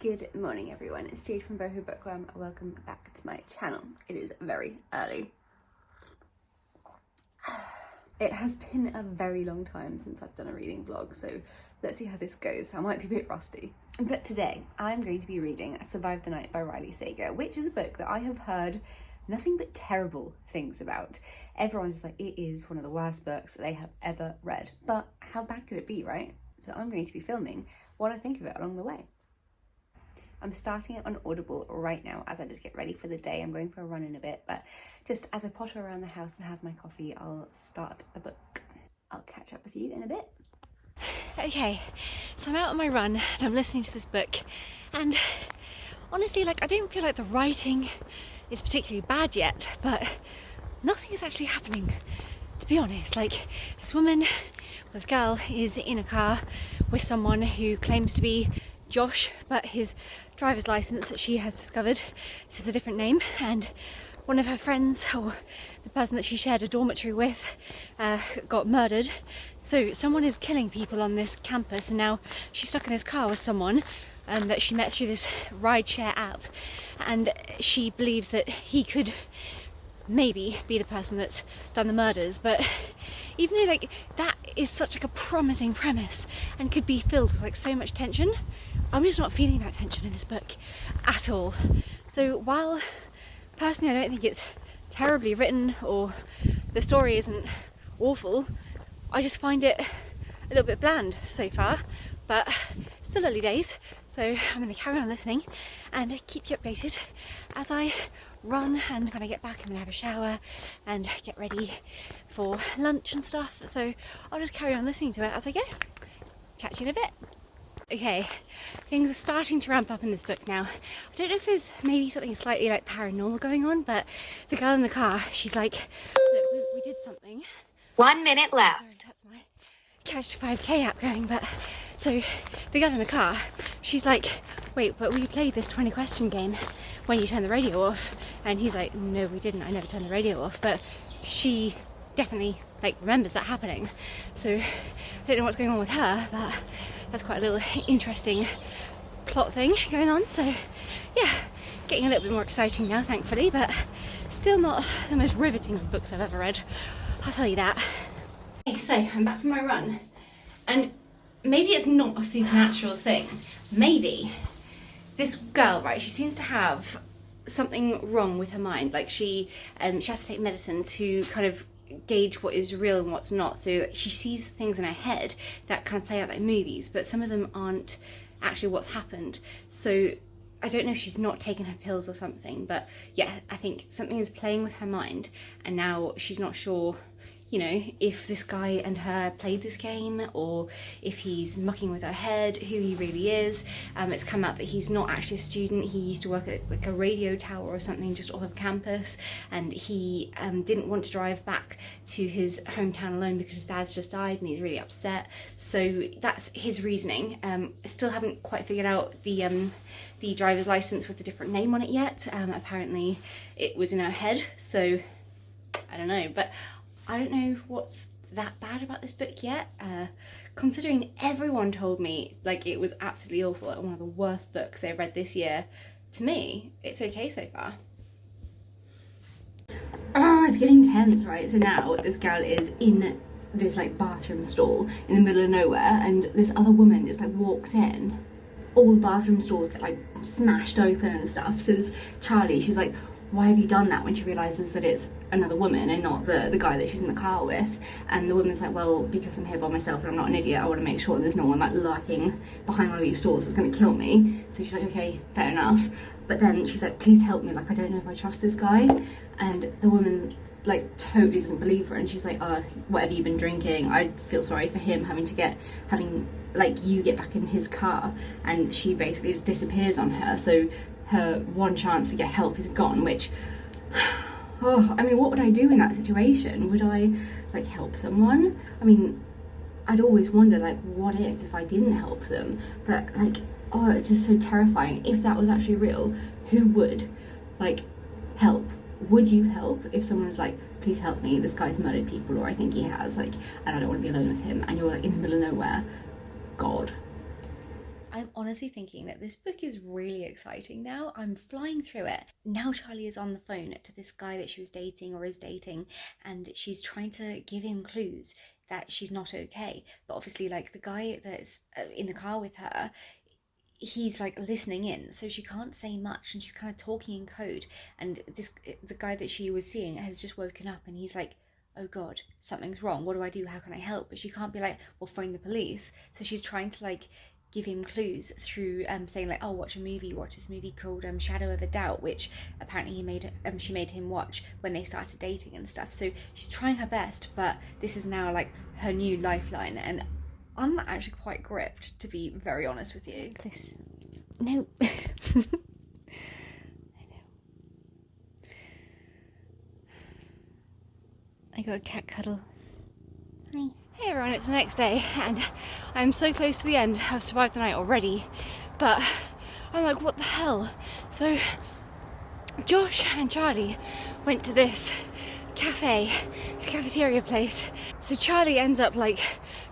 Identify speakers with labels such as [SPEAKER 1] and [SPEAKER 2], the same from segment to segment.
[SPEAKER 1] Good morning everyone, it's Jade from Boho Bookworm. Welcome back to my channel. It is very early. It has been a very long time since I've done a reading vlog, so let's see how this goes. I might be a bit rusty. But today I'm going to be reading Survive the Night by Riley Sager, which is a book that I have heard nothing but terrible things about. Everyone's just like, it is one of the worst books that they have ever read. But how bad could it be, right? So I'm going to be filming what I think of it along the way. I'm starting it on Audible right now as I just get ready for the day. I'm going for a run in a bit, but just as I potter around the house and have my coffee, I'll start the book. I'll catch up with you in a bit.
[SPEAKER 2] Okay, so I'm out on my run and I'm listening to this book, and honestly, I don't feel like the writing is particularly bad yet, but nothing is actually happening, to be honest. This girl is in a car with someone who claims to be Josh, but his driver's license that she has discovered says a different name, and one of her friends, or the person that she shared a dormitory with, got murdered. So someone is killing people on this campus, and now she's stuck in this car with someone that she met through this rideshare app, and she believes that he could maybe be the person that's done the murders. But even though that is such a promising premise and could be filled with so much tension, I'm just not feeling that tension in this book at all. So while personally I don't think it's terribly written or the story isn't awful, I just find it a little bit bland so far. But still early days, so I'm going to carry on listening and keep you updated as I run, and when I get back I'm going to have a shower and get ready for lunch and stuff. So I'll just carry on listening to it as I go. Chat to you in a bit. Okay, things are starting to ramp up in this book now. I don't know if there's maybe something slightly paranormal going on, but the girl in the car, she's like, look, we did something.
[SPEAKER 3] 1 minute left.
[SPEAKER 2] Sorry, that's my Catch to 5K app going. But so the girl in the car, she's like, wait, but we played this 20 question game when you turn the radio off. And he's like, no, we didn't, I never turned the radio off. But she definitely remembers that happening. So I don't know what's going on with her, but that's quite a little interesting plot thing going on. So yeah, getting a little bit more exciting now, thankfully, but still not the most riveting of books I've ever read, I'll tell you that. Okay, so I'm back from my run, and maybe it's not a supernatural thing. Maybe this girl, right, she seems to have something wrong with her mind. She has to take medicine to kind of gauge what is real and what's not. So she sees things in her head that kind of play out like movies, but some of them aren't actually what's happened. So I don't know if she's not taken her pills or something, but yeah, I think something is playing with her mind, and now she's not sure, if this guy and her played this game, or if he's mucking with her head, who he really is. It's come out that he's not actually a student. He used to work at a radio tower or something just off of campus, and he didn't want to drive back to his hometown alone because his dad's just died and he's really upset. So that's his reasoning. I still haven't quite figured out the driver's license with a different name on it yet. Apparently it was in her head, so I don't know. But I don't know what's that bad about this book yet, considering everyone told me it was absolutely awful, one of the worst books they've read this year. To me, it's okay so far.
[SPEAKER 1] Oh, it's getting tense, right? So now this girl is in this bathroom stall in the middle of nowhere, and this other woman just walks in. All the bathroom stalls get smashed open and stuff. So this Charlie, she's like, why have you done that, when she realises that it's another woman and not the guy that she's in the car with. And the woman's like, well, because I'm here by myself and I'm not an idiot, I want to make sure there's no one lurking behind one of these stalls that's going to kill me. So she's like, okay, fair enough. But then she's like, please help me, I don't know if I trust this guy. And the woman totally doesn't believe her, and she's like, whatever you've been drinking, I feel sorry for him having you get back in his car. And she basically just disappears on her. So her one chance to get help is gone, which, what would I do in that situation? Would I help someone? I'd always wonder what if I didn't help them? But it's just so terrifying. If that was actually real, who would help? Would you help if someone was please help me, this guy's murdered people, or I think he has, and I don't want to be alone with him, and you're in the middle of nowhere? God.
[SPEAKER 2] I'm honestly thinking that this book is really exciting now. I'm flying through it. Now Charlie is on the phone to this guy that she was dating or is dating, and she's trying to give him clues that she's not okay. But obviously, like, the guy that's in the car with her, he's like listening in, so she can't say much, and she's kind of talking in code. And the guy that she was seeing has just woken up, and he's like, oh god, something's wrong, what do I do, how can I help? But she can't be like, well, phone the police. So she's trying to like give him clues through saying like, oh, watch this movie called Shadow of a Doubt, which apparently she made him watch when they started dating and stuff. So she's trying her best, but this is now like her new lifeline, and I'm actually quite gripped, to be very honest with you. Please. No. I know. I got a cat cuddle. Hi. Hey everyone, it's the next day, and I'm so close to the end. I've survived the night already, but I'm like, what the hell? So Josh and Charlie went to this cafeteria place. So Charlie ends up like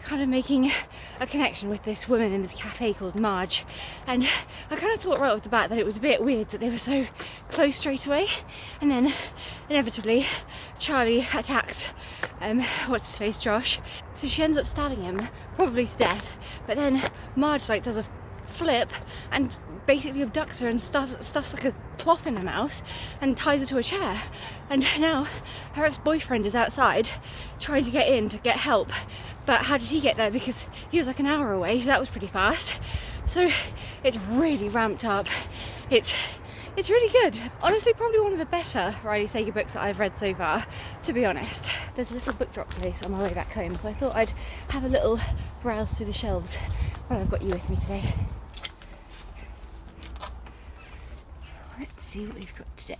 [SPEAKER 2] kind of making a connection with this woman in this cafe called Marge, and I kind of thought right off the bat that it was a bit weird that they were so close straight away, and then inevitably Charlie attacks what's his face, Josh. So she ends up stabbing him, probably to death, but then Marge like does a flip and basically abducts her and stuffs like a cloth in her mouth and ties her to a chair. And now her ex-boyfriend is outside trying to get in to get help. But how did he get there? Because he was like an hour away, so that was pretty fast. So it's really ramped up. It's really good. Honestly, probably one of the better Riley Sager books that I've read so far, to be honest. There's a little book drop place on my way back home, so I thought I'd have a little browse through the shelves while I've got you with me today. Let's see what we've got today.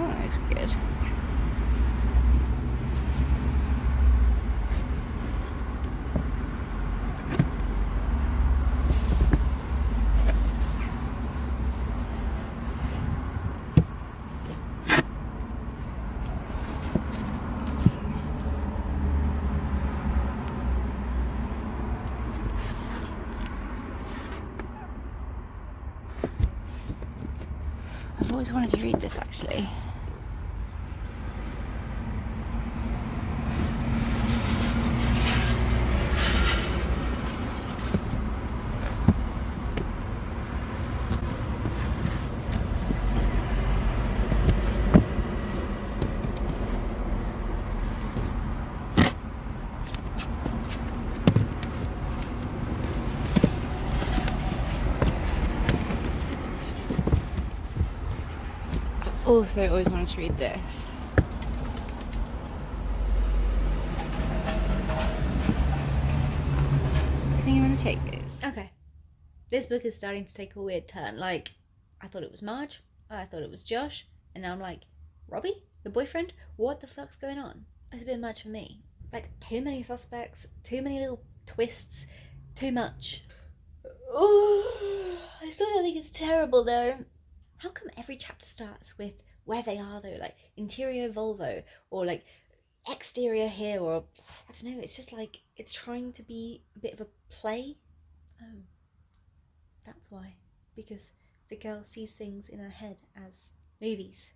[SPEAKER 2] Oh, that looks good. I've always wanted to read this, actually. Also, always wanted to read this. I think I'm going to take this. Okay. This book is starting to take a weird turn. Like, I thought it was Marge, I thought it was Josh, and now I'm like, Robbie? The boyfriend? What the fuck's going on? It's a bit much for me. Like, too many suspects, too many little twists, too much. Ooh, I still don't think it's terrible though. How come every chapter starts with where they are though? Like, interior Volvo, or like exterior here, or I don't know, it's just like it's trying to be a bit of a play. Oh, that's why. Because the girl sees things in her head as movies.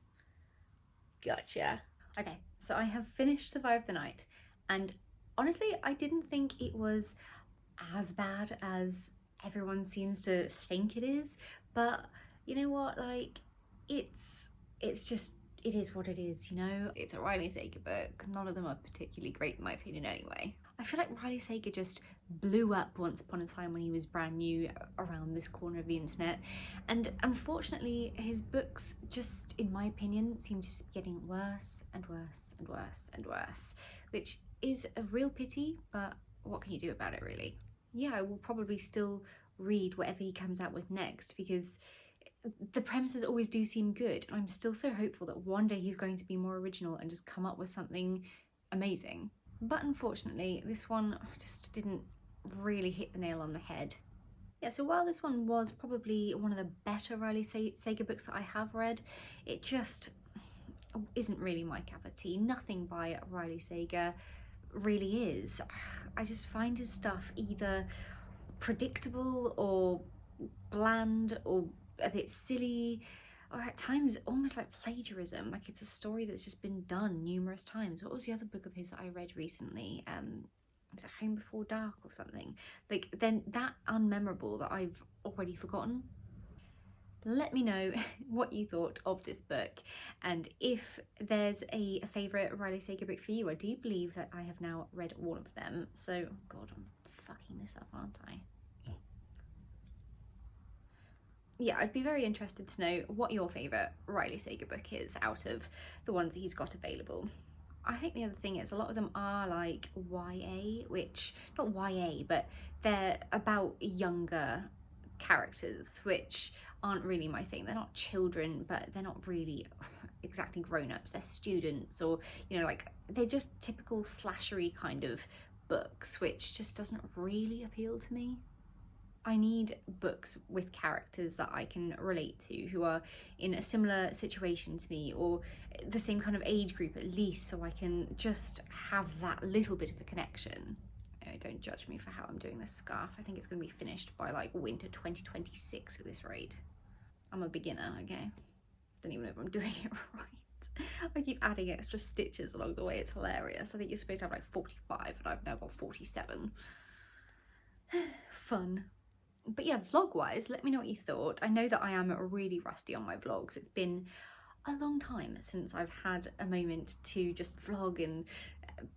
[SPEAKER 2] Gotcha. Okay, so I have finished Survive the Night, and honestly I didn't think it was as bad as everyone seems to think it is, but you know what, like, it's just, it is what it is, you know? It's a Riley Sager book. None of them are particularly great in my opinion anyway. I feel like Riley Sager just blew up once upon a time when he was brand new around this corner of the internet, and unfortunately his books just, in my opinion, seem to just be getting worse and worse and worse and worse, which is a real pity, but what can you do about it really? Yeah, I will probably still read whatever he comes out with next, because the premises always do seem good, and I'm still so hopeful that one day he's going to be more original and just come up with something amazing. But unfortunately, this one just didn't really hit the nail on the head. Yeah, so while this one was probably one of the better Riley Sager books that I have read, it just isn't really my cup of tea. Nothing by Riley Sager really is. I just find his stuff either predictable or bland or a bit silly, or at times almost like plagiarism, like it's a story that's just been done numerous times. What was the other book of his that I read recently? Is it Home Before Dark or something? Like, then that unmemorable that I've already forgotten. Let me know what you thought of this book, and if there's a favourite Riley Sager book for you. I do believe that I have now read all of them, so oh god, I'm fucking this up, aren't I? Yeah, I'd be very interested to know what your favourite Riley Sager book is out of the ones that he's got available. I think the other thing is a lot of them are like YA, which, not YA, but they're about younger characters, which aren't really my thing. They're not children, but they're not really exactly grown-ups. They're students, or, you know, like, they're just typical slashery kind of books, which just doesn't really appeal to me. I need books with characters that I can relate to, who are in a similar situation to me, or the same kind of age group at least, so I can just have that little bit of a connection. Don't judge me for how I'm doing this scarf. I think it's going to be finished by like winter 2026 at this rate. I'm a beginner, okay? Don't even know if I'm doing it right. I keep adding extra stitches along the way. It's hilarious. I think you're supposed to have like 45 and I've now got 47. Fun. But yeah, vlog wise, let me know what you thought. I know that I am really rusty on my vlogs. It's been a long time since I've had a moment to just vlog and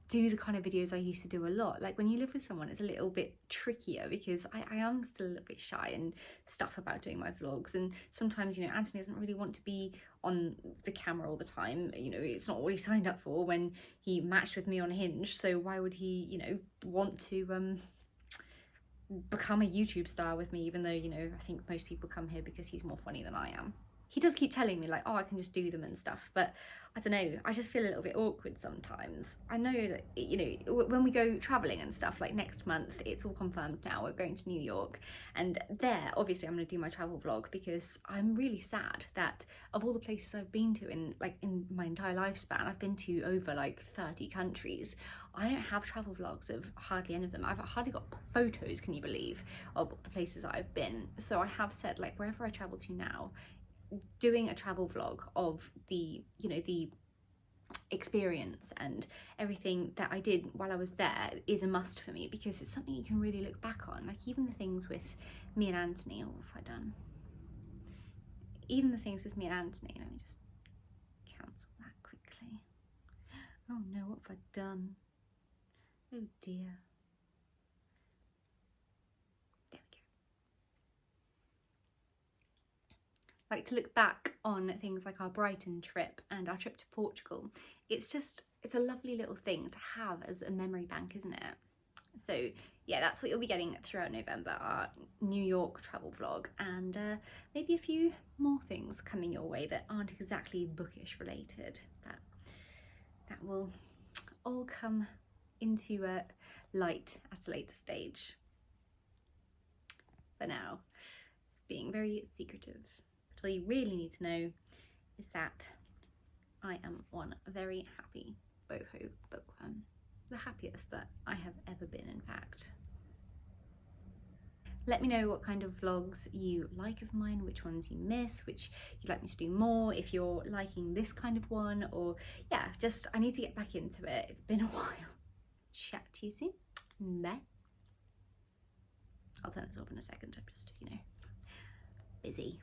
[SPEAKER 2] do the kind of videos I used to do a lot. Like, when you live with someone, it's a little bit trickier because I am still a little bit shy and stuff about doing my vlogs, and sometimes, you know, Anthony doesn't really want to be on the camera all the time. You know, it's not what he signed up for when he matched with me on Hinge, so why would he, you know, want to become a YouTube star with me, even though, you know, I think most people come here because he's more funny than I am. He does keep telling me like, oh, I can just do them and stuff, but I don't know, I just feel a little bit awkward sometimes. I know that, you know, when we go traveling and stuff, like next month, it's all confirmed now, we're going to New York, and there, obviously, I'm going to do my travel vlog, because I'm really sad that of all the places I've been to in my entire lifespan, I've been to over like 30 countries. I don't have travel vlogs of hardly any of them. I've hardly got photos, can you believe, of the places that I've been. So I have said, like, wherever I travel to now, doing a travel vlog of the, you know, the experience and everything that I did while I was there is a must for me, because it's something you can really look back on. Like, even the things with me and Anthony, oh, what have I done? Even the things with me and Anthony, let me just cancel that quickly. Oh no, what have I done? Oh dear. There we go. Like, to look back on things like our Brighton trip and our trip to Portugal, it's a lovely little thing to have as a memory bank, isn't it? So yeah, that's what you'll be getting throughout November, our New York travel vlog, and maybe a few more things coming your way that aren't exactly bookish related, but that will all come into light at a later stage. For now, it's being very secretive. But all you really need to know is that I am one very happy boho bookworm. The happiest that I have ever been, in fact. Let me know what kind of vlogs you like of mine, which ones you miss, which you'd like me to do more, if you're liking this kind of one, or yeah, just I need to get back into it. It's been a while. Chat to you soon. Bye. I'll turn this off in a second. I'm just, you know, busy.